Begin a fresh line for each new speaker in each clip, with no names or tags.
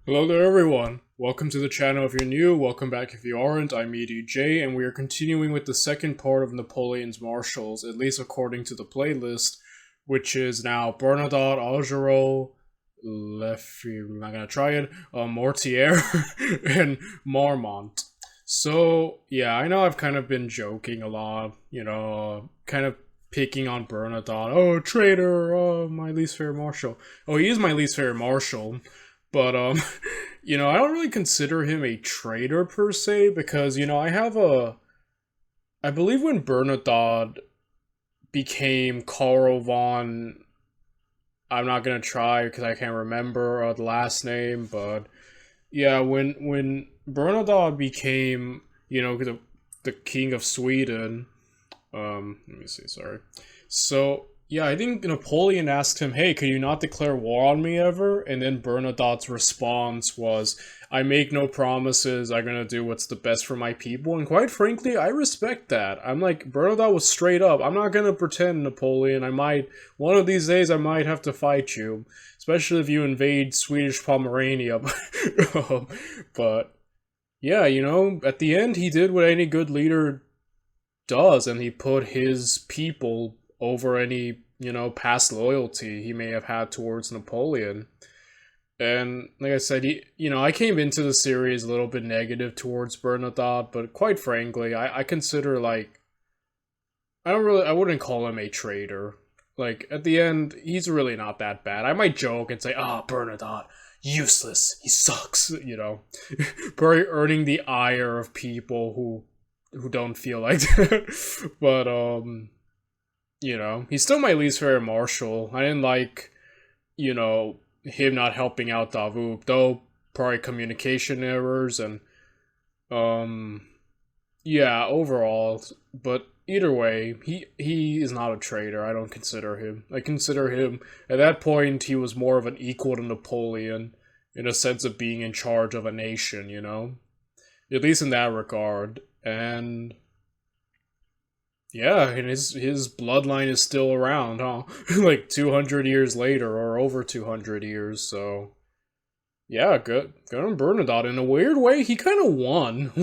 Hello there everyone, welcome to the channel if you're new, welcome back if you aren't, I'm EDJ, and we are continuing with the second part of Napoleon's Marshals, at least according to the playlist, which is now Bernadotte, Oero, I'm not gonna try it, Mortier, and Marmont. So, yeah, I know I've kind of been joking a lot, kind of picking on Bernadotte, oh, traitor, oh, my least favorite marshal. Oh, he is my least favorite marshal. But, I don't really consider him a traitor per se, because, I believe when Bernadotte became Karl von, I'm not gonna try because I can't remember the last name, but, yeah, when Bernadotte became, the king of Sweden, let me see, sorry. So, yeah, I think Napoleon asked him, hey, could you not declare war on me ever? And then Bernadotte's response was, I make no promises, I'm gonna do what's the best for my people. And quite frankly, I respect that. I'm like, Bernadotte was straight up, I'm not gonna pretend, Napoleon, one of these days I might have to fight you. Especially if you invade Swedish Pomerania. But, yeah, at the end he did what any good leader does, and he put his people over any, past loyalty he may have had towards Napoleon. And like I said, I came into the series a little bit negative towards Bernadotte, but quite frankly, I consider, I wouldn't call him a traitor. Like, at the end, he's really not that bad. I might joke and say, Bernadotte, useless, he sucks, probably earning the ire of people who don't feel like that. But, he's still my least favorite marshal. I didn't like, him not helping out Davout, though probably communication errors and, yeah, overall. But either way, he is not a traitor. I don't consider him. I consider him, at that point, he was more of an equal to Napoleon, in a sense of being in charge of a nation, At least in that regard. And yeah, and his bloodline is still around, huh? Like 200 years later, or over 200 years, so yeah, good on Bernadotte. In a weird way, he kind of won.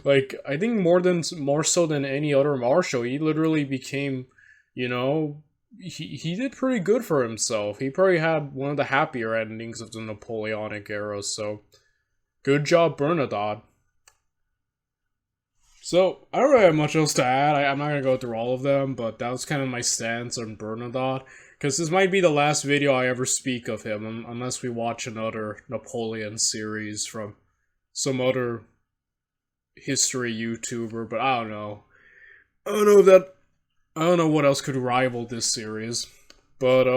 like, I think more so than any other marshal, he literally became, he did pretty good for himself. He probably had one of the happier endings of the Napoleonic era, so good job, Bernadotte. So, I don't really have much else to add. I'm not going to go through all of them, but that was kind of my stance on Bernadotte. Because this might be the last video I ever speak of him, unless we watch another Napoleon series from some other history YouTuber, but I don't know. I don't know what else could rival this series. But,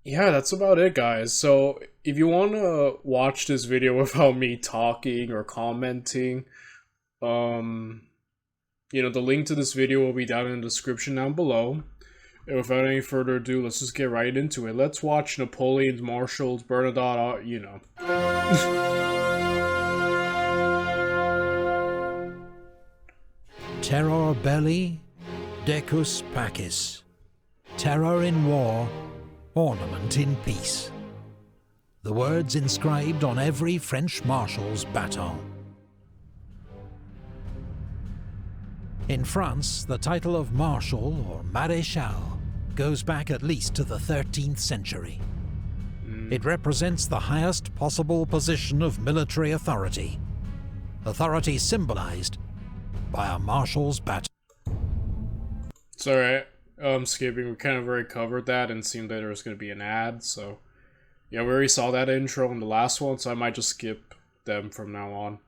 yeah, that's about it, guys. So, if you want to watch this video without me talking or commenting, the link to this video will be down in the description down below. And without any further ado, let's just get right into it. Let's watch Napoleon's Marshals, Bernadotte,
Terror belli, decus pacis. Terror in war, ornament in peace. The words inscribed on every French marshal's baton. In France, the title of Marshal or Maréchal goes back at least to the 13th century. It represents the highest possible position of military authority. Authority symbolized by a marshal's baton.
Sorry, skipping, we kind of already covered that and seemed that there was going to be an ad, so yeah, we already saw that intro in the last one, so I might just skip them from now on.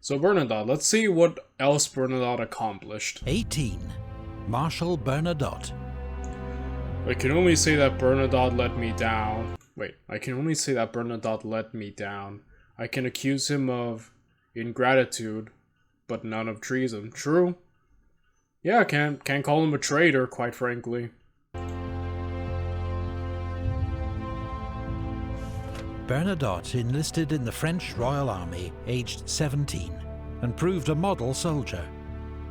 So Bernadotte, let's see what else Bernadotte accomplished.
18. Marshal Bernadotte.
I can only say that Bernadotte let me down. Wait, I can only say that Bernadotte let me down. I can accuse him of ingratitude, but none of treason. True? Yeah, can't call him a traitor, quite frankly.
Bernadotte enlisted in the French Royal Army aged 17 and proved a model soldier,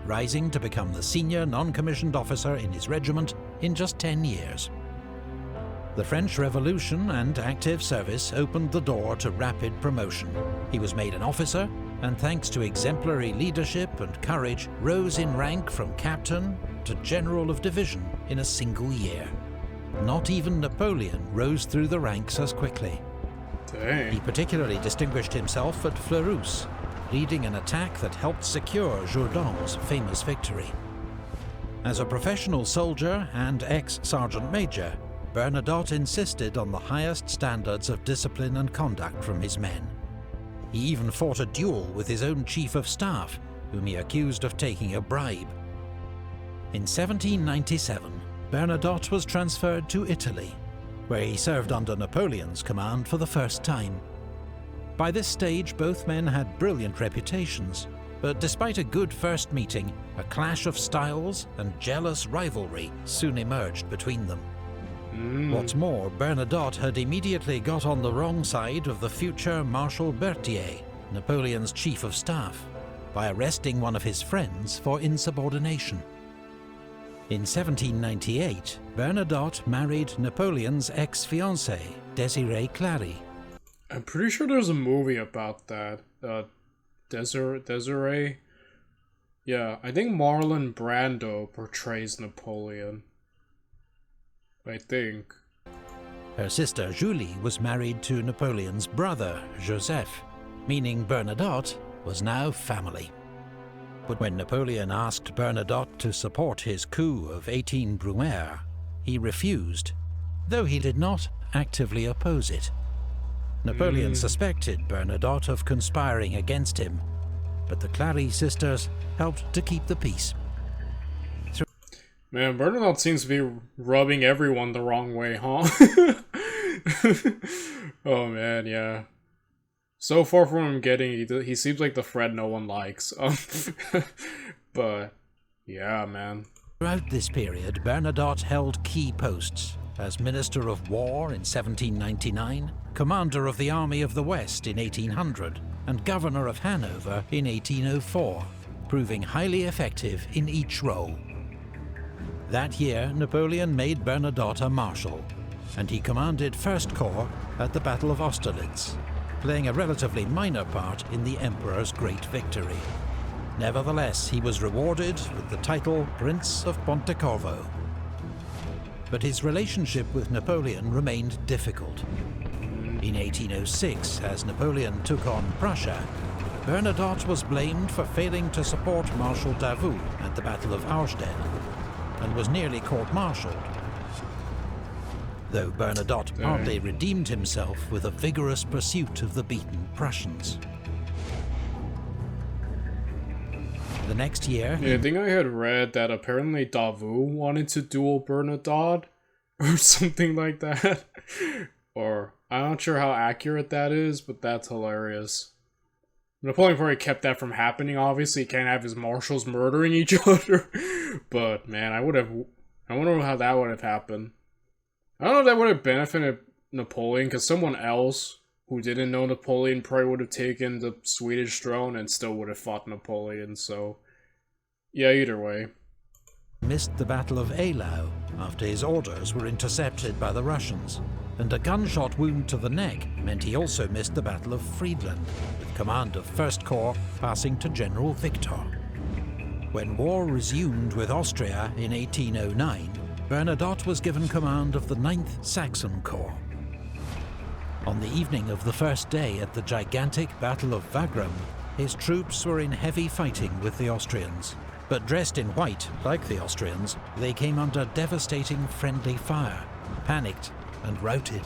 rising to become the senior non-commissioned officer in his regiment in just 10 years. The French Revolution and active service opened the door to rapid promotion. He was made an officer, and thanks to exemplary leadership and courage, rose in rank from captain to general of division in a single year. Not even Napoleon rose through the ranks as quickly.
Dang.
He particularly distinguished himself at Fleurus, leading an attack that helped secure Jourdan's famous victory. As a professional soldier and ex-sergeant major, Bernadotte insisted on the highest standards of discipline and conduct from his men. He even fought a duel with his own chief of staff, whom he accused of taking a bribe. In 1797, Bernadotte was transferred to Italy, where he served under Napoleon's command for the first time. By this stage, both men had brilliant reputations, but despite a good first meeting, a clash of styles and jealous rivalry soon emerged between them. What's more, Bernadotte had immediately got on the wrong side of the future Marshal Mortier, Napoleon's chief of staff, by arresting one of his friends for insubordination. In 1798, Bernadotte married Napoleon's ex-fiancée, Désirée Clary.
I'm pretty sure there's a movie about that. Desiree? Yeah, I think Marlon Brando portrays Napoleon. I think.
Her sister Julie was married to Napoleon's brother, Joseph, meaning Bernadotte was now family. But when Napoleon asked Bernadotte to support his coup of 18 Brumaire, he refused, though he did not actively oppose it. Napoleon suspected Bernadotte of conspiring against him, but the Clary sisters helped to keep the peace.
Man, Bernadotte seems to be rubbing everyone the wrong way, huh? Oh man, yeah. So far from him getting, he seems like the Fred no one likes. But, yeah, man.
Throughout this period, Bernadotte held key posts as Minister of War in 1799, Commander of the Army of the West in 1800, and Governor of Hanover in 1804, proving highly effective in each role. That year, Napoleon made Bernadotte a Marshal, and he commanded First Corps at the Battle of Austerlitz, playing a relatively minor part in the Emperor's great victory. Nevertheless, he was rewarded with the title Prince of Pontecorvo. But his relationship with Napoleon remained difficult. In 1806, as Napoleon took on Prussia, Bernadotte was blamed for failing to support Marshal Davout at the Battle of Auerstedt, and was nearly court-martialed. Though Bernadotte partly redeemed himself with a vigorous pursuit of the beaten Prussians. The next year...
Yeah, I think I had read that apparently Davout wanted to duel Bernadotte, or something like that. Or, I'm not sure how accurate that is, but that's hilarious. Napoleon probably kept that from happening, obviously. He can't have his marshals murdering each other. But, man, I wonder how that would have happened. I don't know if that would have benefited Napoleon, because someone else who didn't know Napoleon probably would have taken the Swedish throne and still would have fought Napoleon, so... Yeah, either way.
Missed the Battle of Eylau after his orders were intercepted by the Russians, and a gunshot wound to the neck meant he also missed the Battle of Friedland, with command of First Corps passing to General Victor. When war resumed with Austria in 1809, Bernadotte was given command of the 9th Saxon Corps. On the evening of the first day at the gigantic Battle of Wagram, his troops were in heavy fighting with the Austrians. But dressed in white, like the Austrians, they came under devastating friendly fire, panicked and routed.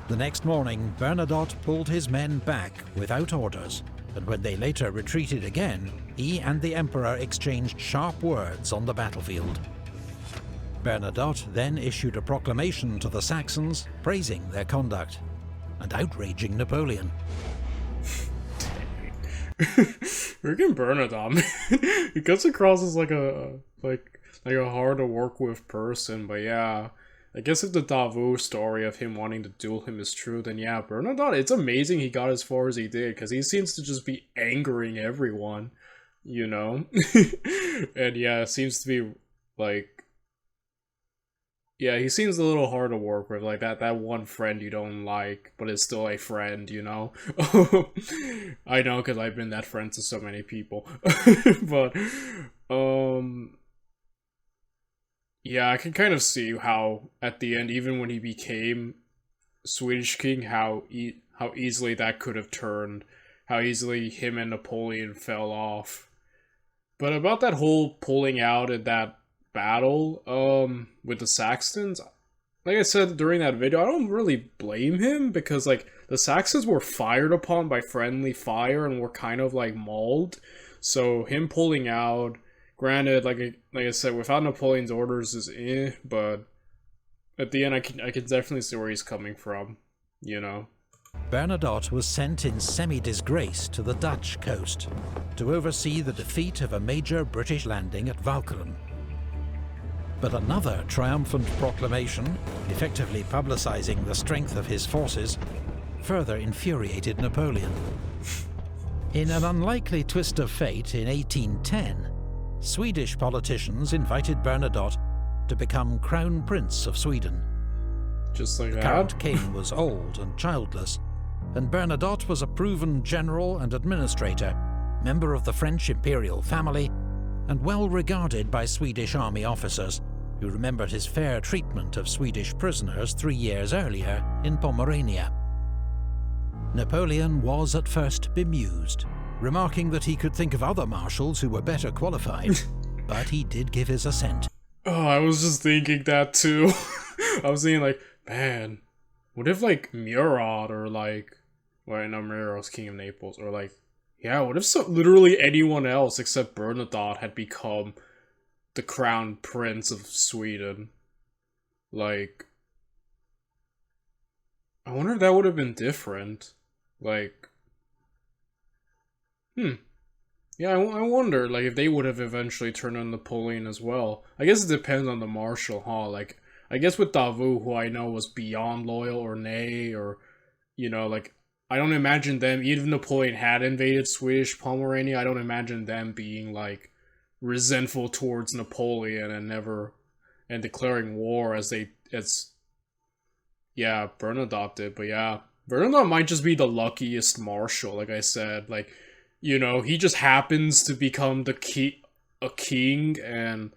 The next morning, Bernadotte pulled his men back without orders, and when they later retreated again, he and the Emperor exchanged sharp words on the battlefield. Bernadotte then issued a proclamation to the Saxons praising their conduct and outraging Napoleon.
Freaking Bernadotte, man. He comes across as like a hard to work with person, but yeah. I guess if the Davout story of him wanting to duel him is true, then yeah, Bernadotte, it's amazing he got as far as he did, because he seems to just be angering everyone, you know? And yeah, it seems to be, like, Yeah, he seems a little hard to work with, like that one friend you don't like, but is still a friend, you know? I know, because I've been that friend to so many people. But, yeah, I can kind of see how, at the end, even when he became Swedish king, how easily that could have turned, how easily him and Napoleon fell off. But about that whole pulling out in that battle, with the Saxons, like I said during that video, I don't really blame him, because, like, the Saxons were fired upon by friendly fire and were kind of, like, mauled. So him pulling out, granted, like I said, without Napoleon's orders is but at the end, I can definitely see where he's coming from, you know?
Bernadotte was sent in semi-disgrace to the Dutch coast to oversee the defeat of a major British landing at Walcheren. But another triumphant proclamation, effectively publicizing the strength of his forces, further infuriated Napoleon. In an unlikely twist of fate in 1810, Swedish politicians invited Bernadotte to become Crown Prince of Sweden.
Just like
the current king was old and childless, and Bernadotte was a proven general and administrator, member of the French imperial family, and well regarded by Swedish army officers, who remembered his fair treatment of Swedish prisoners 3 years earlier in Pomerania. Napoleon was at first bemused, remarking that he could think of other marshals who were better qualified, but he did give his assent.
Oh, I was just thinking that too. I was thinking, like, man, what if, like, Murat, or, like, well, no, Murat's king of Naples, or, like, yeah, what if literally anyone else except Bernadotte had become the crown prince of Sweden? Like, I wonder if that would have been different. Like, yeah, I wonder, like, if they would have eventually turned on Napoleon as well. I guess it depends on the Marshal, huh? Like, I guess with Davout, who I know was beyond loyal, or Ney, or, you know, like, I don't imagine them, even if Napoleon had invaded Swedish Pomerania, I don't imagine them being, like, resentful towards Napoleon and declaring war as Bernadotte did. But yeah, Bernadotte might just be the luckiest marshal, like I said. Like, you know, he just happens to become a king, and,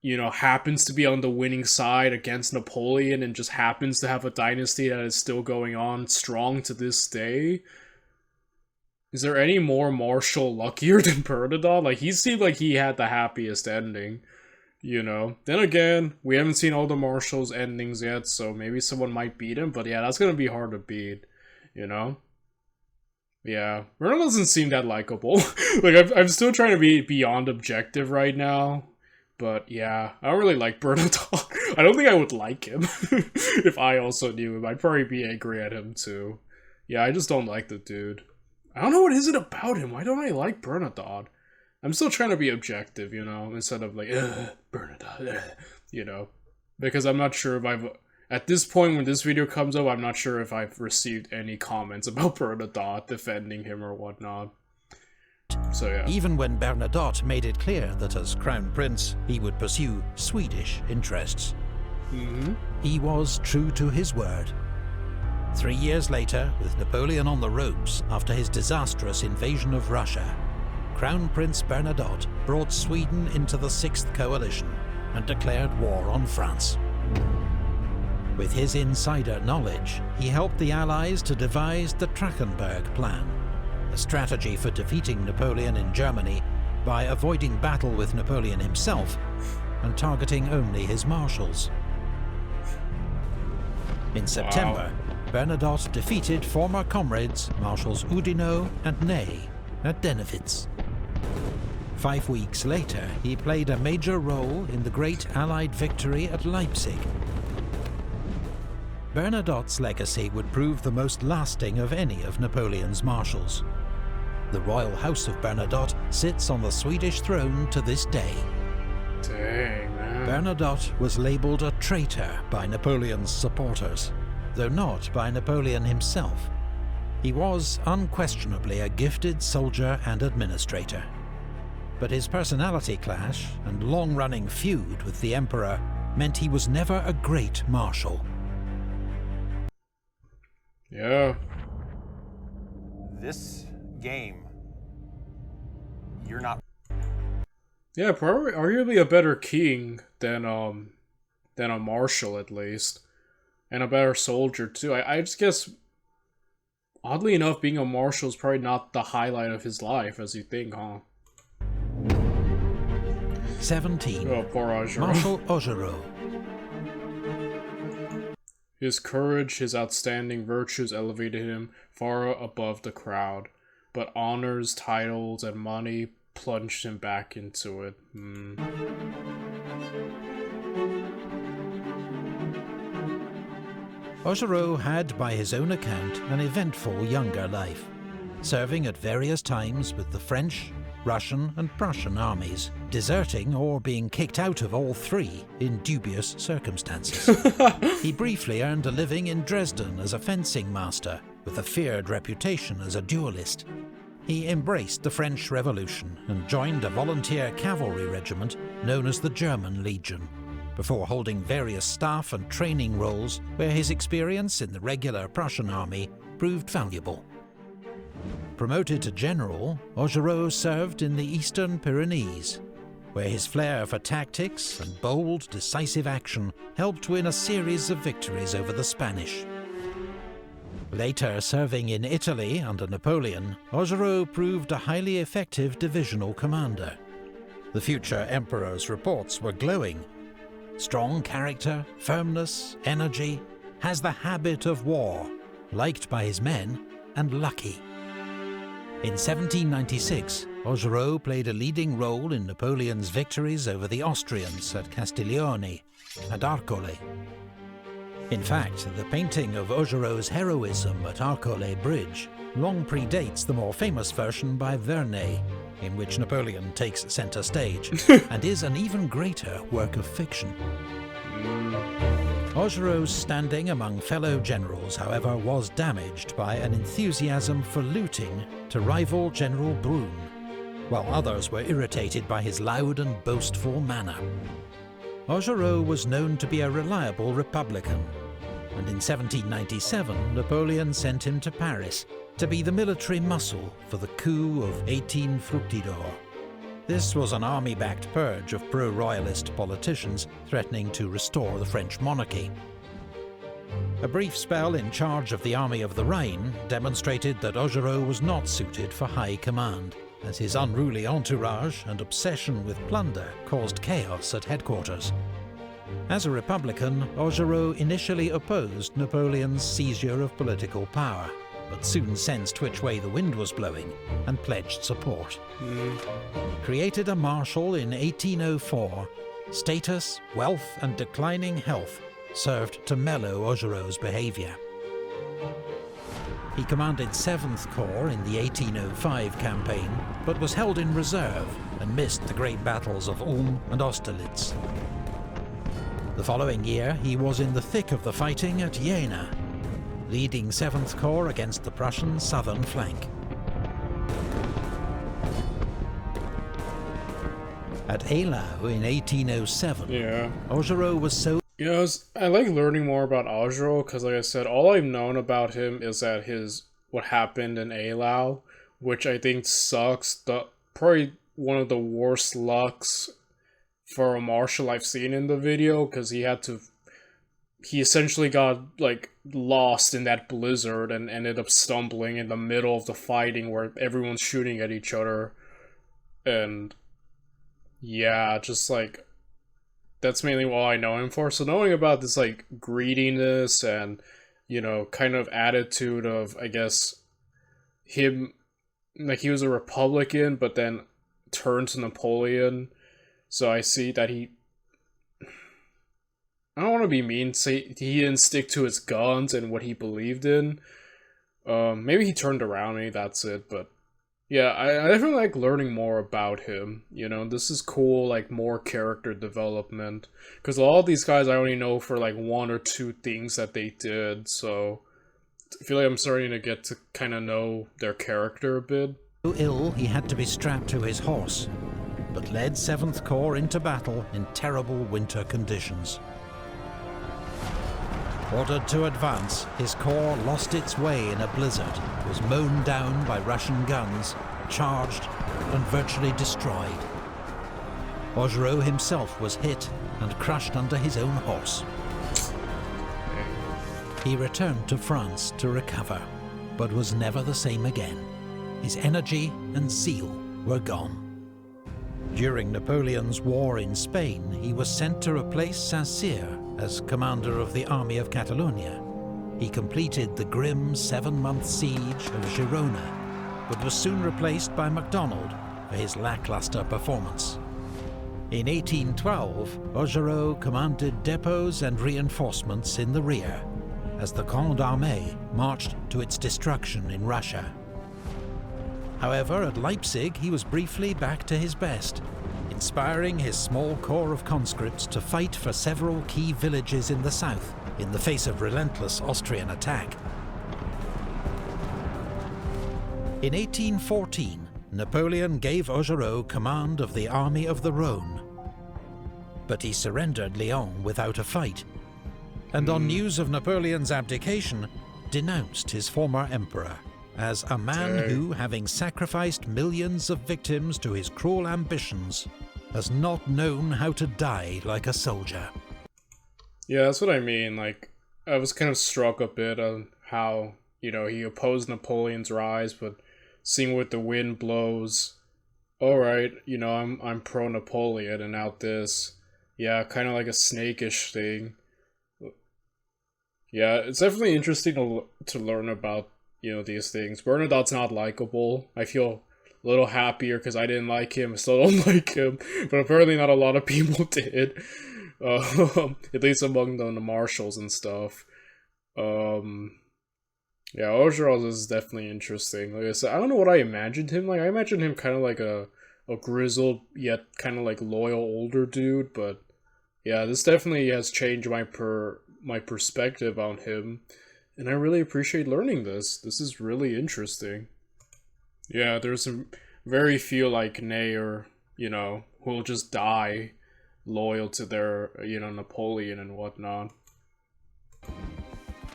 you know, happens to be on the winning side against Napoleon, and just happens to have a dynasty that is still going on strong to this day. Is there any more marshal luckier than Bernadotte? Like, he seemed like he had the happiest ending, you know? Then again, we haven't seen all the marshals' endings yet, so maybe someone might beat him, but yeah, that's gonna be hard to beat, you know? Yeah, Bernadotte doesn't seem that likable. Like, I'm still trying to be beyond objective right now. But yeah, I don't really like Bernadotte. I don't think I would like him. If I also knew him, I'd probably be angry at him too. Yeah, I just don't like the dude. I don't know what is it about him. Why don't I like Bernadotte? I'm still trying to be objective, you know, instead of like, Bernadotte, you know. Because I'm not sure if at this point when this video comes up, I'm not sure if I've received any comments about Bernadotte defending him or whatnot. So yeah.
Even when Bernadotte made it clear that as Crown Prince, he would pursue Swedish interests. He was true to his word. 3 years later, with Napoleon on the ropes after his disastrous invasion of Russia, Crown Prince Bernadotte brought Sweden into the Sixth Coalition and declared war on France. With his insider knowledge, he helped the Allies to devise the Trachenberg Plan, a strategy for defeating Napoleon in Germany by avoiding battle with Napoleon himself and targeting only his marshals. In September, Bernadotte defeated former comrades Marshals Oudinot and Ney at Dennewitz. 5 weeks later, he played a major role in the great Allied victory at Leipzig. Bernadotte's legacy would prove the most lasting of any of Napoleon's marshals. The royal house of Bernadotte sits on the Swedish throne to this day.
Dang, man.
Bernadotte was labelled a traitor by Napoleon's supporters, though not by Napoleon himself. He was unquestionably a gifted soldier and administrator. But his personality clash and long-running feud with the Emperor meant he was never a great marshal.
Yeah.
This game, you're not.
Yeah, probably arguably a better king than a marshal at least, and a better soldier too. I just guess, oddly enough, being a marshal is probably not the highlight of his life as you think, huh?
17.
Oh, poor Oero.
Marshal Oero.
His courage, his outstanding virtues elevated him far above the crowd, but honors, titles, and money plunged him back into it.
Oero had, by his own account, an eventful younger life, serving at various times with the French, Russian and Prussian armies, deserting or being kicked out of all three in dubious circumstances. He briefly earned a living in Dresden as a fencing master, with a feared reputation as a duelist. He embraced the French Revolution and joined a volunteer cavalry regiment known as the German Legion, before holding various staff and training roles where his experience in the regular Prussian army proved valuable. Promoted to general, Oero served in the Eastern Pyrenees, where his flair for tactics and bold, decisive action helped win a series of victories over the Spanish. Later serving in Italy under Napoleon, Oero proved a highly effective divisional commander. The future emperor's reports were glowing. Strong character, firmness, energy, has the habit of war, liked by his men, and lucky. In 1796, Oero played a leading role in Napoleon's victories over the Austrians at Castiglione and Arcole. In fact, the painting of Ogero's heroism at Arcole Bridge long predates the more famous version by Vernet, in which Napoleon takes centre stage, and is an even greater work of fiction. Ogero's standing among fellow generals, however, was damaged by an enthusiasm for looting to rival General Brune, while others were irritated by his loud and boastful manner. Oero was known to be a reliable Republican, and in 1797 Napoleon sent him to Paris to be the military muscle for the coup of 18 Fructidor. This was an army-backed purge of pro-royalist politicians threatening to restore the French monarchy. A brief spell in charge of the Army of the Rhine demonstrated that Oero was not suited for high command, as his unruly entourage and obsession with plunder caused chaos at headquarters. As a Republican, Oero initially opposed Napoleon's seizure of political power, but soon sensed which way the wind was blowing and pledged support. Created a marshal in 1804, status, wealth and declining health served to mellow Ogero's behaviour. He commanded 7th Corps in the 1805 campaign, but was held in reserve and missed the great battles of Ulm and Austerlitz. The following year, he was in the thick of the fighting at Jena, leading 7th Corps against the Prussian southern flank. At Eylau in 1807, Oero was so...
Yeah, I like learning more about Oero because, like I said, all I've known about him is that what happened in Eylau, which I think sucks. Probably one of the worst lucks for a marshal I've seen in the video, because he essentially got like lost in that blizzard and ended up stumbling in the middle of the fighting where everyone's shooting at each other. And yeah, just like, that's mainly what I know him for. So knowing about this like greediness and, you know, kind of attitude of, I guess, him, like he was a Republican but then turned to Napoleon. So I see that I don't want to be mean, say he didn't stick to his guns and what he believed in. Maybe he turned around, maybe that's it, but yeah, I definitely like learning more about him. You know, this is cool, like more character development. Because all these guys I only know for like one or two things that they did, so I feel like I'm starting to get to kind of know their character a bit.
So ill he had to be strapped to his horse, but led 7th Corps into battle in terrible winter conditions. Ordered to advance, his corps lost its way in a blizzard, was mown down by Russian guns, charged and virtually destroyed. Oero himself was hit and crushed under his own horse. He returned to France to recover, but was never the same again. His energy and zeal were gone. During Napoleon's war in Spain, he was sent to replace Saint-Cyr as commander of the Army of Catalonia. He completed the grim 7-month siege of Girona, but was soon replaced by MacDonald for his lackluster performance. In 1812, Oero commanded depots and reinforcements in the rear, as the Grande Armée marched to its destruction in Russia. However, at Leipzig he was briefly back to his best, inspiring his small corps of conscripts to fight for several key villages in the south in the face of relentless Austrian attack. In 1814, Napoleon gave Oero command of the Army of the Rhone, but he surrendered Lyon without a fight, and on news of Napoleon's abdication, denounced his former emperor as a man who, having sacrificed millions of victims to his cruel ambitions, has not known how to die like a soldier.
Yeah, that's what I mean. Like, I was kind of struck a bit on how, you know, he opposed Napoleon's rise, but seeing what the wind blows, alright, you know, I'm pro-Napoleon, and out this, yeah, kind of like a snakish thing. Yeah, it's definitely interesting to learn about, you know, these things. Bernadotte's not likable. I feel a little happier because I didn't like him. I still don't like him, but apparently not a lot of people did. At least among the Marshals and stuff. Yeah, Oero is definitely interesting. Like I said, I don't know what I imagined him like. I imagined him kind of like a grizzled yet kind of like loyal older dude, but yeah, this definitely has changed my perspective on him, and I really appreciate learning this. This is really interesting. Yeah, there's some very few like Nair, you know, who'll just die loyal to their, you know, Napoleon and whatnot.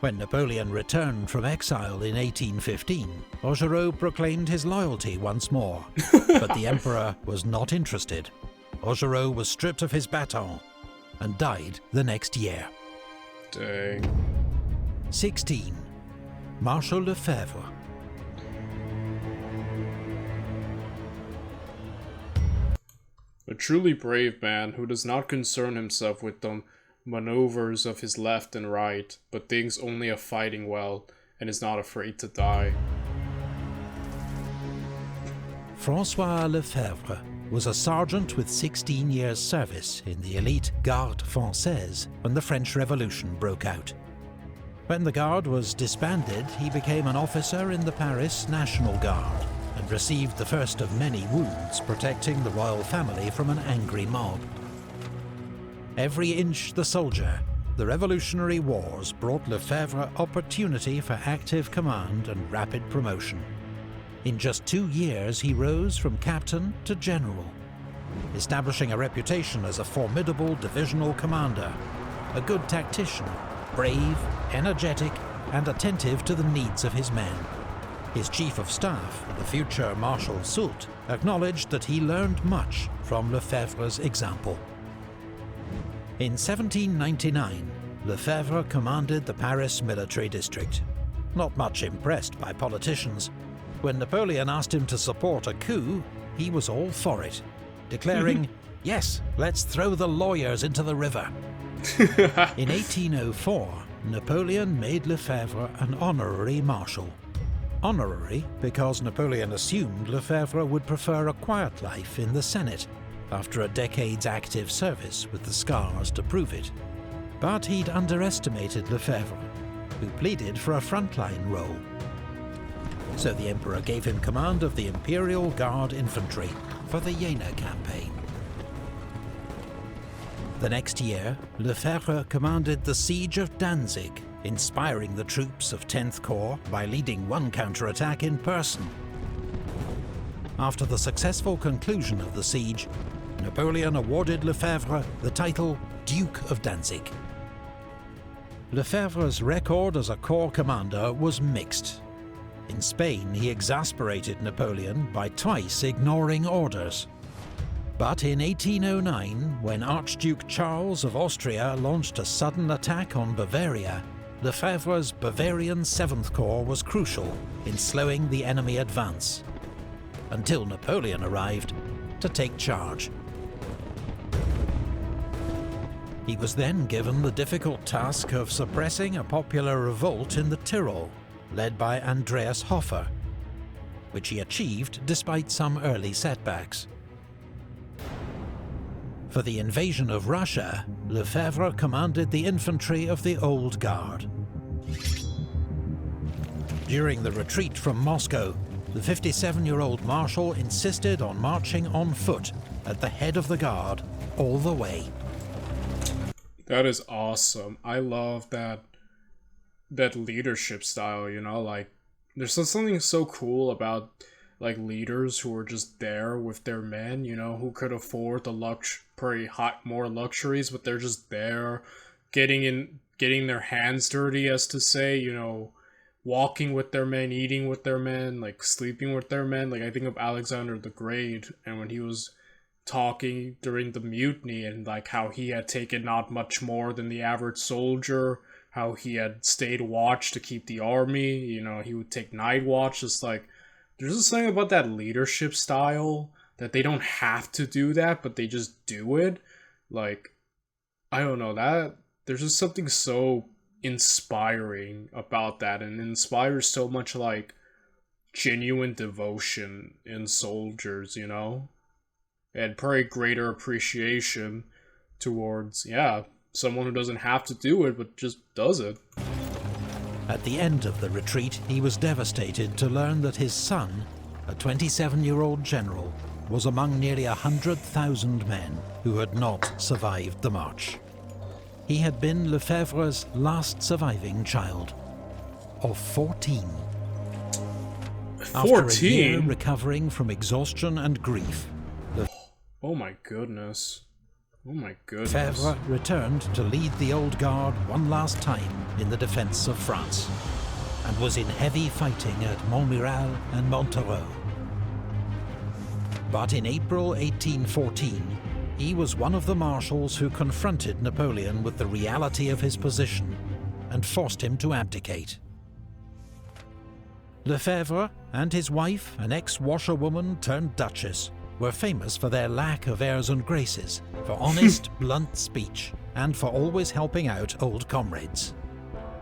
When Napoleon returned from exile in 1815, Oero proclaimed his loyalty once more, but the emperor was not interested. Oero was stripped of his baton and died the next year.
Dang.
16. Marshal Lefebvre.
A truly brave man who does not concern himself with the maneuvers of his left and right, but thinks only of fighting well and is not afraid to die.
François Lefebvre was a sergeant with 16 years' service in the elite Garde Française when the French Revolution broke out. When the Guard was disbanded, he became an officer in the Paris National Guard and received the first of many wounds protecting the royal family from an angry mob. Every inch the soldier, the Revolutionary Wars brought Lefebvre opportunity for active command and rapid promotion. In just 2 years, he rose from captain to general, establishing a reputation as a formidable divisional commander, a good tactician, brave, energetic, and attentive to the needs of his men. His chief of staff, the future Marshal Soult, acknowledged that he learned much from Lefebvre's example. In 1799, Lefebvre commanded the Paris military district. Not much impressed by politicians, when Napoleon asked him to support a coup, he was all for it, declaring, "Yes, let's throw the lawyers into the river." In 1804, Napoleon made Lefebvre an honorary marshal. Honorary because Napoleon assumed Lefebvre would prefer a quiet life in the Senate after a decade's active service with the scars to prove it. But he'd underestimated Lefebvre, who pleaded for a frontline role. So the Emperor gave him command of the Imperial Guard Infantry for the Jena campaign. The next year, Lefebvre commanded the siege of Danzig, inspiring the troops of 10th Corps by leading one counterattack in person. After the successful conclusion of the siege, Napoleon awarded Lefebvre the title Duke of Danzig. Lefebvre's record as a corps commander was mixed. In Spain, he exasperated Napoleon by twice ignoring orders. But in 1809, when Archduke Charles of Austria launched a sudden attack on Bavaria, Lefebvre's Bavarian 7th Corps was crucial in slowing the enemy advance, until Napoleon arrived to take charge. He was then given the difficult task of suppressing a popular revolt in the Tyrol, led by Andreas Hofer, which he achieved despite some early setbacks. For the invasion of Russia, Lefebvre commanded the infantry of the Old Guard. During the retreat from Moscow, the 57-year-old Marshal insisted on marching on foot at the head of the guard all the way.
That is awesome. I love that leadership style, you know, like there's something so cool about like leaders who are just there with their men, you know, who could afford the more luxuries, but they're just there getting their hands dirty, as to say, you know, walking with their men, eating with their men, like sleeping with their men. Like I think of Alexander the Great, and when he was talking during the mutiny, and like how he had taken not much more than the average soldier, how he had stayed watch to keep the army, you know, he would take night watch. Just like there's just something about that leadership style that they don't have to do that, but they just do it. Like I don't know, that there's just something so inspiring about that, and inspires so much like genuine devotion in soldiers, you know, and probably greater appreciation towards, yeah, someone who doesn't have to do it, but just does it.
At the end of the retreat, he was devastated to learn that his son, a 27-year-old general, was among nearly 100,000 men who had not survived the march. He had been Lefebvre's last surviving child, of 14.
14?
After a year recovering from exhaustion and grief,
Oh my goodness. Oh my goodness.
Lefebvre returned to lead the Old Guard one last time in the defense of France, and was in heavy fighting at Montmirail and Montereau. But in April 1814, he was one of the marshals who confronted Napoleon with the reality of his position and forced him to abdicate. Lefebvre and his wife, an ex-washerwoman turned duchess, were famous for their lack of airs and graces, for honest, blunt speech, and for always helping out old comrades.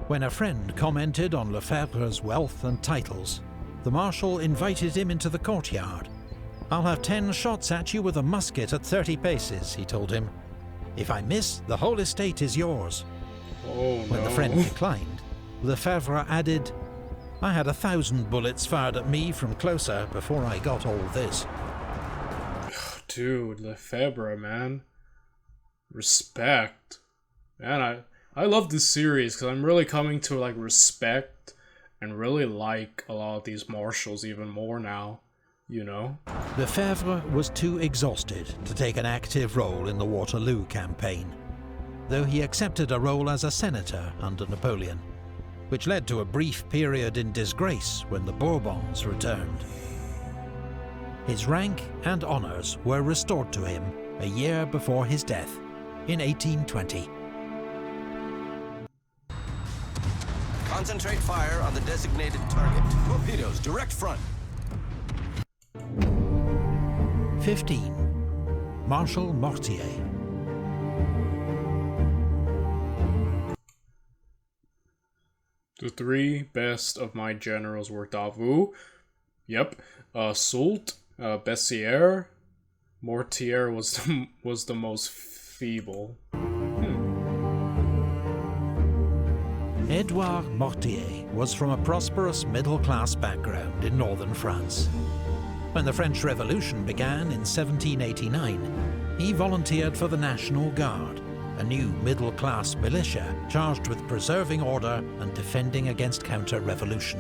When a friend commented on Lefebvre's wealth and titles, the Marshal invited him into the courtyard. "I'll have 10 shots at you with a musket at 30 paces, he told him. "If I miss, the whole estate is yours."
Oh,
When the friend declined, Lefebvre added, "I had 1,000 bullets fired at me from closer before I got all this."
Dude, Lefebvre, man. Respect. Man, I love this series because I'm really coming to like respect and really like a lot of these marshals even more now, you know?
Lefebvre was too exhausted to take an active role in the Waterloo campaign, though he accepted a role as a senator under Napoleon, which led to a brief period in disgrace when the Bourbons returned. His rank and honours were restored to him a year before his death, in 1820.
Concentrate fire on the designated target. Torpedoes, direct front.
15. Marshal Mortier.
The 3 best of my generals were Davout, yep, Soult, Bessières. Mortier was the most feeble.
Edouard Mortier was from a prosperous middle-class background in northern France. When the French Revolution began in 1789, he volunteered for the National Guard, a new middle-class militia charged with preserving order and defending against counter-revolution.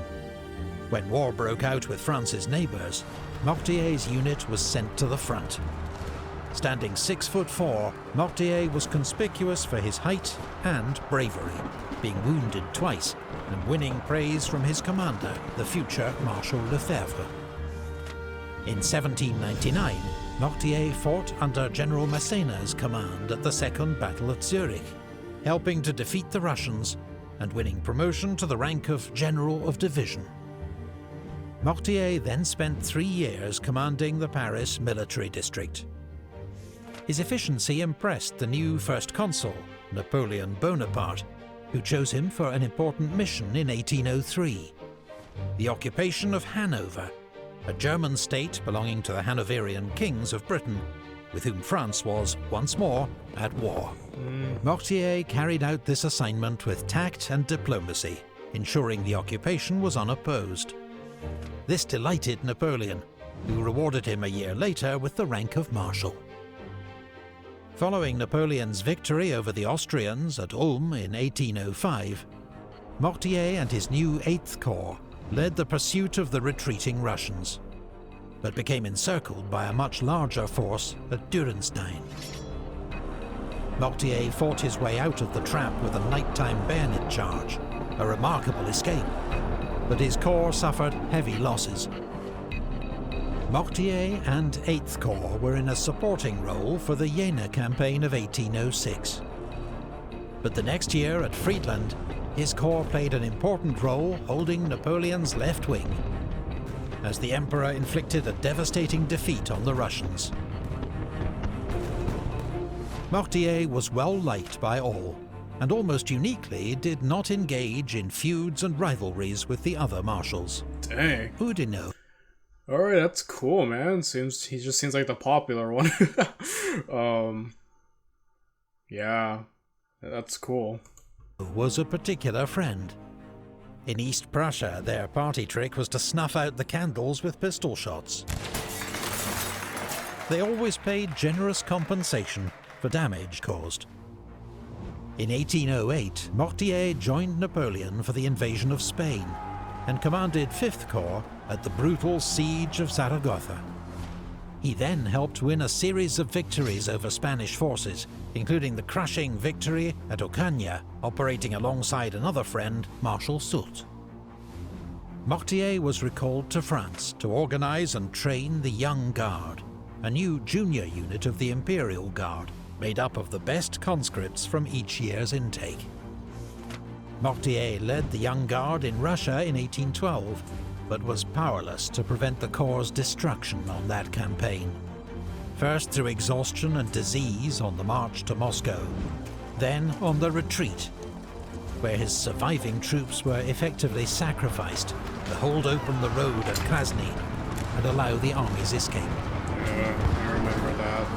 When war broke out with France's neighbours, Mortier's unit was sent to the front. Standing 6'4", Mortier was conspicuous for his height and bravery. being wounded twice and winning praise from his commander, the future Marshal Lefebvre. In 1799, Mortier fought under General Massena's command at the Second Battle of Zurich, helping to defeat the Russians and winning promotion to the rank of General of Division. Mortier then spent 3 years commanding the Paris military district. His efficiency impressed the new First Consul, Napoleon Bonaparte, who chose him for an important mission in 1803, the occupation of Hanover, a German state belonging to the Hanoverian kings of Britain, with whom France was, once more, at war. Mortier carried out this assignment with tact and diplomacy, ensuring the occupation was unopposed. This delighted Napoleon, who rewarded him a year later with the rank of Marshal. Following Napoleon's victory over the Austrians at Ulm in 1805, Mortier and his new 8th Corps led the pursuit of the retreating Russians, but became encircled by a much larger force at Durenstein. Mortier fought his way out of the trap with a nighttime bayonet charge, a remarkable escape, but his corps suffered heavy losses. Mortier and 8th Corps were in a supporting role for the Jena campaign of 1806. But the next year at Friedland, his corps played an important role holding Napoleon's left wing, as the Emperor inflicted a devastating defeat on the Russians. Mortier was well liked by all, and almost uniquely did not engage in feuds and rivalries with the other marshals.
Dang.
Who'd know?
Alright, that's cool, man. He just seems like the popular one. Yeah, that's cool.
Was a particular friend. In East Prussia, their party trick was to snuff out the candles with pistol shots. They always paid generous compensation for damage caused. In 1808, Mortier joined Napoleon for the invasion of Spain and commanded 5th Corps at the brutal siege of Zaragoza. He then helped win a series of victories over Spanish forces, including the crushing victory at Ocaña, operating alongside another friend, Marshal Soult. Mortier was recalled to France to organize and train the Young Guard, a new junior unit of the Imperial Guard, made up of the best conscripts from each year's intake. Mortier led the Young Guard in Russia in 1812, but was powerless to prevent the Corps' destruction on that campaign. First through exhaustion and disease on the march to Moscow, then on the retreat, where his surviving troops were effectively sacrificed to hold open the road at Krasny and allow the army's escape.
Yeah, I remember that.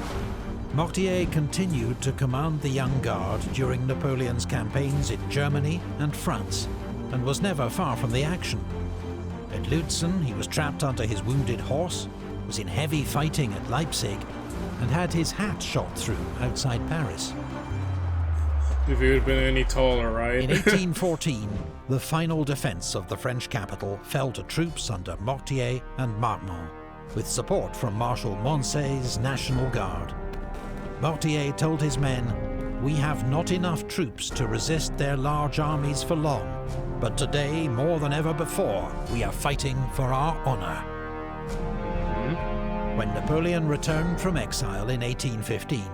Mortier continued to command the Young Guard during Napoleon's campaigns in Germany and France, and was never far from the action. At Lutzen, he was trapped under his wounded horse, was in heavy fighting at Leipzig, and had his hat shot through outside Paris.
If he had been any taller, right?
In 1814, the final defense of the French capital fell to troops under Mortier and Marmont, with support from Marshal Moncey's National Guard. Mortier told his men, "We have not enough troops to resist their large armies for long, but today, more than ever before, we are fighting for our honor." When Napoleon returned from exile in 1815,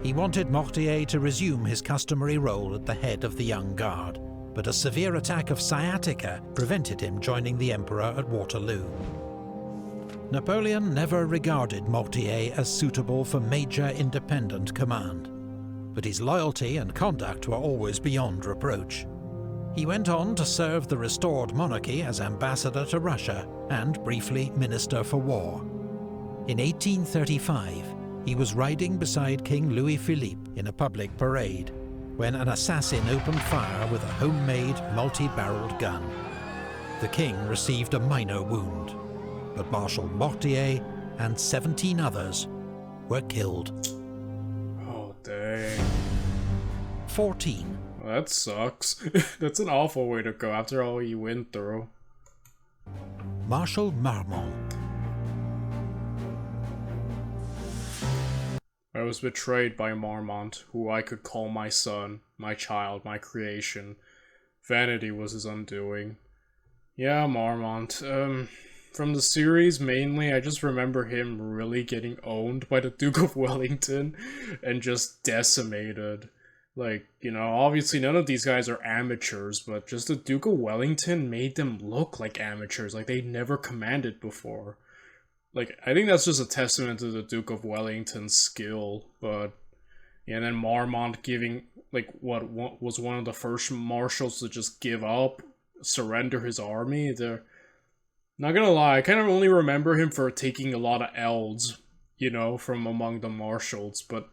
he wanted Mortier to resume his customary role at the head of the Young Guard, but a severe attack of sciatica prevented him joining the Emperor at Waterloo. Napoleon never regarded Mortier as suitable for major independent command, but his loyalty and conduct were always beyond reproach. He went on to serve the restored monarchy as ambassador to Russia and briefly Minister for War. In 1835, he was riding beside King Louis-Philippe in a public parade when an assassin opened fire with a homemade multi-barreled gun. The king received a minor wound, but Marshal Mortier and 17 others were killed.
Oh, dang.
14.
Well, that sucks. That's an awful way to go after all you went through.
Marshal Marmont.
I was betrayed by Marmont, who I could call my son, my child, my creation. vanity was his undoing. Yeah, Marmont. From the series, mainly, I just remember him really getting owned by the Duke of Wellington and just decimated. Like, you know, obviously none of these guys are amateurs, but just the Duke of Wellington made them look like amateurs, like they never commanded before. Like, I think that's just a testament to the Duke of Wellington's skill, but... Yeah, and then Marmont giving, like, what was one of the first marshals to just give up, surrender his army. They're... Not gonna lie, I kind of only remember him for taking a lot of L's, you know, from among the marshals, but...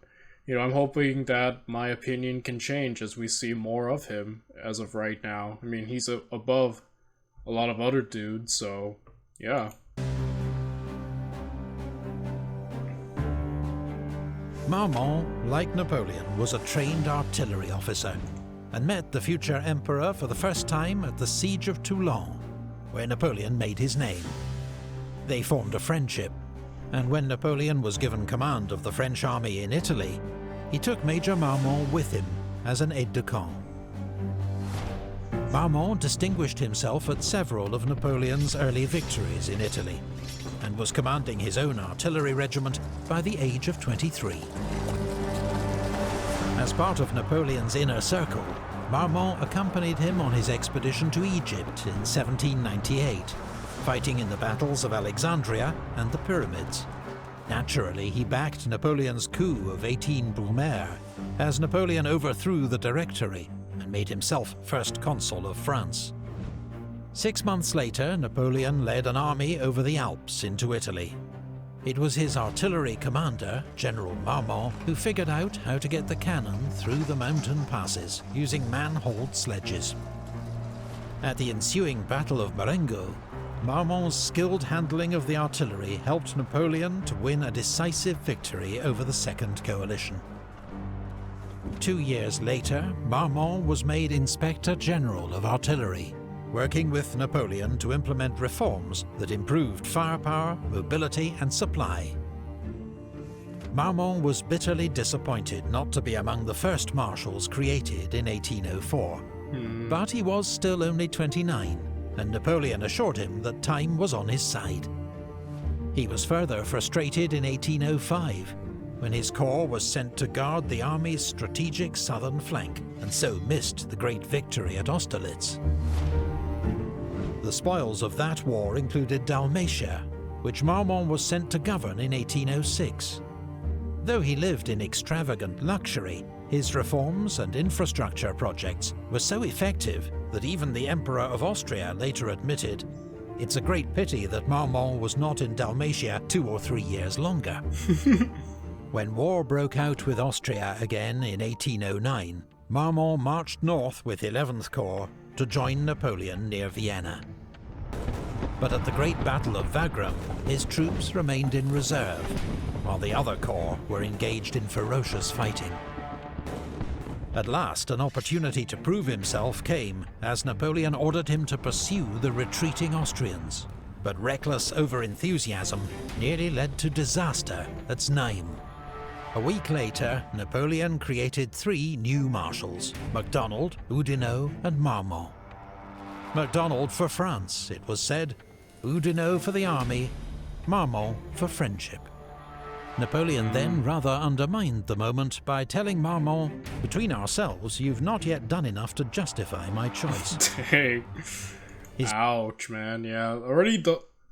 You know, I'm hoping that my opinion can change as we see more of him as of right now. I mean, he's above a lot of other dudes, so yeah.
Marmont, like Napoleon, was a trained artillery officer and met the future emperor for the first time at the Siege of Toulon, where Napoleon made his name. They formed a friendship, and when Napoleon was given command of the French army in Italy, he took Major Marmont with him as an aide-de-camp. Marmont distinguished himself at several of Napoleon's early victories in Italy, and was commanding his own artillery regiment by the age of 23. As part of Napoleon's inner circle, Marmont accompanied him on his expedition to Egypt in 1798, fighting in the battles of Alexandria and the Pyramids. Naturally, he backed Napoleon's coup of 18 Brumaire, as Napoleon overthrew the Directory and made himself first consul of France. 6 months later, Napoleon led an army over the Alps into Italy. It was his artillery commander, General Marmont, who figured out how to get the cannon through the mountain passes using man-hauled sledges. At the ensuing Battle of Marengo, Marmont's skilled handling of the artillery helped Napoleon to win a decisive victory over the Second Coalition. 2 years later, Marmont was made Inspector General of Artillery, working with Napoleon to implement reforms that improved firepower, mobility and supply. Marmont was bitterly disappointed not to be among the first marshals created in 1804, but he was still only 29, and Napoleon assured him that time was on his side. He was further frustrated in 1805, when his corps was sent to guard the army's strategic southern flank, and so missed the great victory at Austerlitz. The spoils of that war included Dalmatia, which Marmont was sent to govern in 1806. Though he lived in extravagant luxury, his reforms and infrastructure projects were so effective that even the Emperor of Austria later admitted, "It's a great pity that Marmont was not in Dalmatia 2 or 3 years longer." When war broke out with Austria again in 1809, Marmont marched north with 11th Corps to join Napoleon near Vienna. But at the Great Battle of Wagram, his troops remained in reserve, while the other corps were engaged in ferocious fighting. At last, an opportunity to prove himself came, as Napoleon ordered him to pursue the retreating Austrians. But reckless overenthusiasm nearly led to disaster at Znaim. A week later, Napoleon created 3 new marshals: MacDonald, Oudinot and Marmont. MacDonald for France, it was said, Oudinot for the army, Marmont for friendship. Napoleon then rather undermined the moment by telling Marmont, "Between ourselves, you've not yet done enough to justify my choice."
Dang. Ouch, man. Yeah, already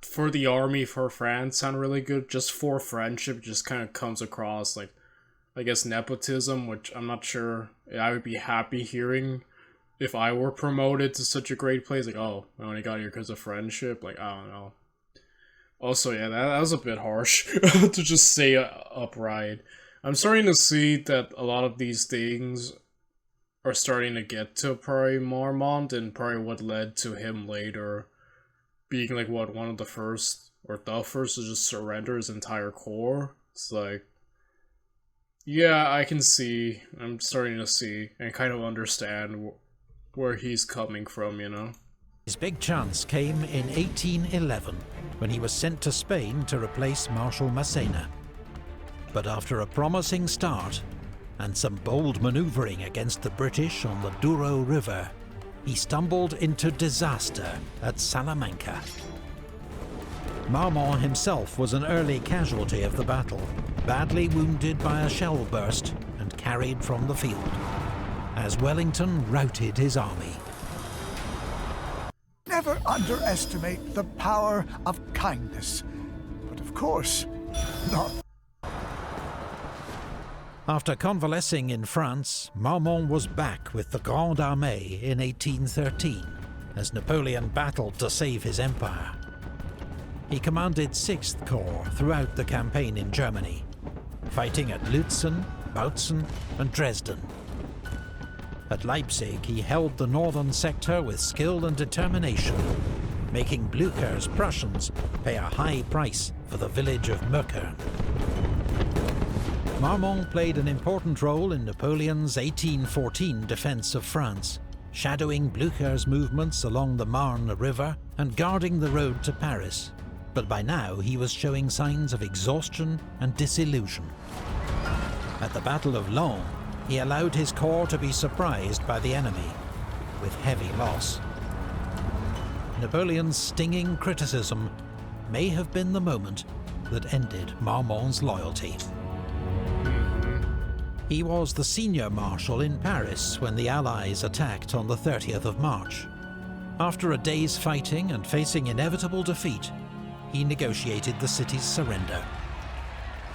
for the army for France sound really good. Just for friendship just kind of comes across like, I guess, nepotism, which I'm not sure I would be happy hearing if I were promoted to such a great place. Like, oh, I only got here because of friendship. Like, I don't know. Also, yeah, that was a bit harsh to just say upright. I'm starting to see that a lot of these things are starting to get to probably Marmont, and probably what led to him later being like, what, one of the first, or the first to just surrender his entire corps. It's like, yeah, I'm starting to see and kind of understand where he's coming from, you know?
His big chance came in 1811, when he was sent to Spain to replace Marshal Massena. But after a promising start, and some bold manoeuvring against the British on the Douro River, he stumbled into disaster at Salamanca. Marmont himself was an early casualty of the battle, badly wounded by a shell burst and carried from the field, as Wellington routed his army.
Never underestimate the power of kindness, but of course, not.
After convalescing in France, Marmont was back with the Grande Armée in 1813, as Napoleon battled to save his empire. He commanded 6th Corps throughout the campaign in Germany, fighting at Lützen, Bautzen and Dresden. At Leipzig, he held the northern sector with skill and determination, making Blücher's Prussians pay a high price for the village of Möckern. Marmont played an important role in Napoleon's 1814 defence of France, shadowing Blücher's movements along the Marne River and guarding the road to Paris. But by now he was showing signs of exhaustion and disillusion. At the Battle of Laon, he allowed his corps to be surprised by the enemy, with heavy loss. Napoleon's stinging criticism may have been the moment that ended Marmont's loyalty. He was the senior marshal in Paris when the Allies attacked on the 30th of March. After a day's fighting and facing inevitable defeat, he negotiated the city's surrender.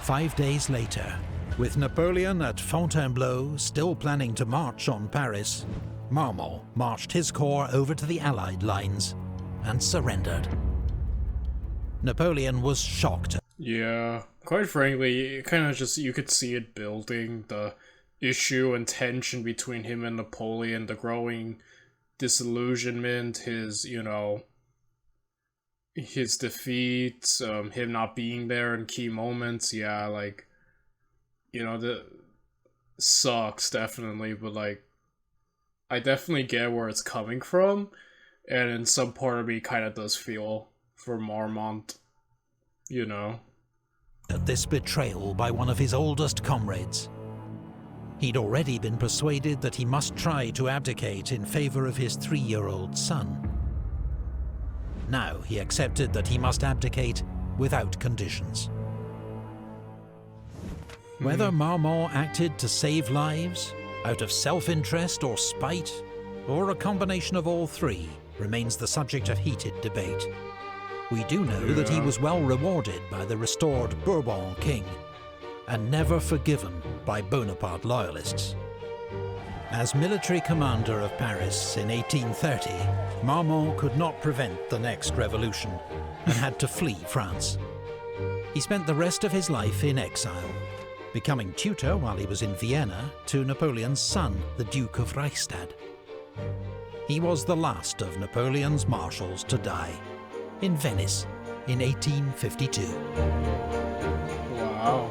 5 days later, with Napoleon at Fontainebleau still planning to march on Paris, Marmont marched his corps over to the Allied lines and surrendered. Napoleon was shocked.
Yeah, quite frankly, kind of just, you could see it building, the issue and tension between him and Napoleon, the growing disillusionment, his, you know, his defeat, him not being there in key moments. Yeah, like, you know, the sucks, definitely, but like, I definitely get where it's coming from, and in some part of me kind of does feel for Marmont, you know.
At this betrayal by one of his oldest comrades. He'd already been persuaded that he must try to abdicate in favour of his 3-year-old son. Now he accepted that he must abdicate without conditions. Whether Marmont acted to save lives, out of self-interest or spite, or a combination of all three, remains the subject of heated debate. We do know that he was well rewarded by the restored Bourbon king, and never forgiven by Bonaparte loyalists. As military commander of Paris in 1830, Marmont could not prevent the next revolution, and had to flee France. He spent the rest of his life in exile, becoming tutor while he was in Vienna to Napoleon's son, the Duke of Reichstadt. He was the last of Napoleon's marshals to die, in Venice in 1852.
Wow.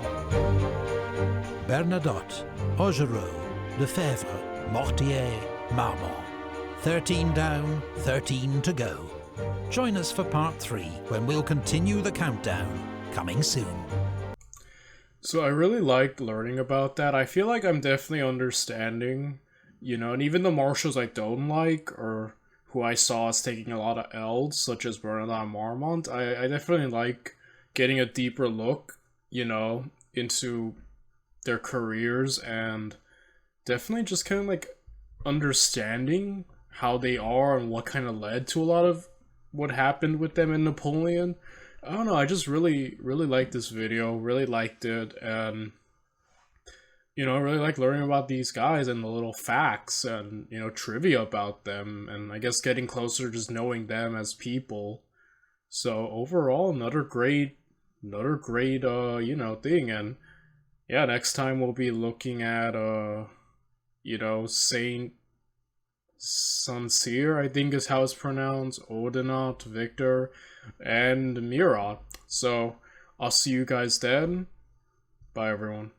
Bernadotte, Oero, Lefebvre, Mortier, Marmont. 13 down, 13 to go. Join us for part 3, when we'll continue the countdown, coming soon.
So I really liked learning about that. I feel like I'm definitely understanding, you know, and even the marshals I don't like, or who I saw as taking a lot of L's, such as Bernadotte and Marmont, I definitely like getting a deeper look, you know, into their careers, and definitely just kind of like understanding how they are and what kind of led to a lot of what happened with them in Napoleon. I don't know, I just really liked this video, really liked it, and, you know, I really like learning about these guys and the little facts and, you know, trivia about them, and I guess getting closer to just knowing them as people. So overall, another great, you know, thing. And yeah, next time we'll be looking at, you know, Saint-Cyr, I think is how it's pronounced, Odenot, Victor, and Murat. So I'll see you guys then. Bye, everyone.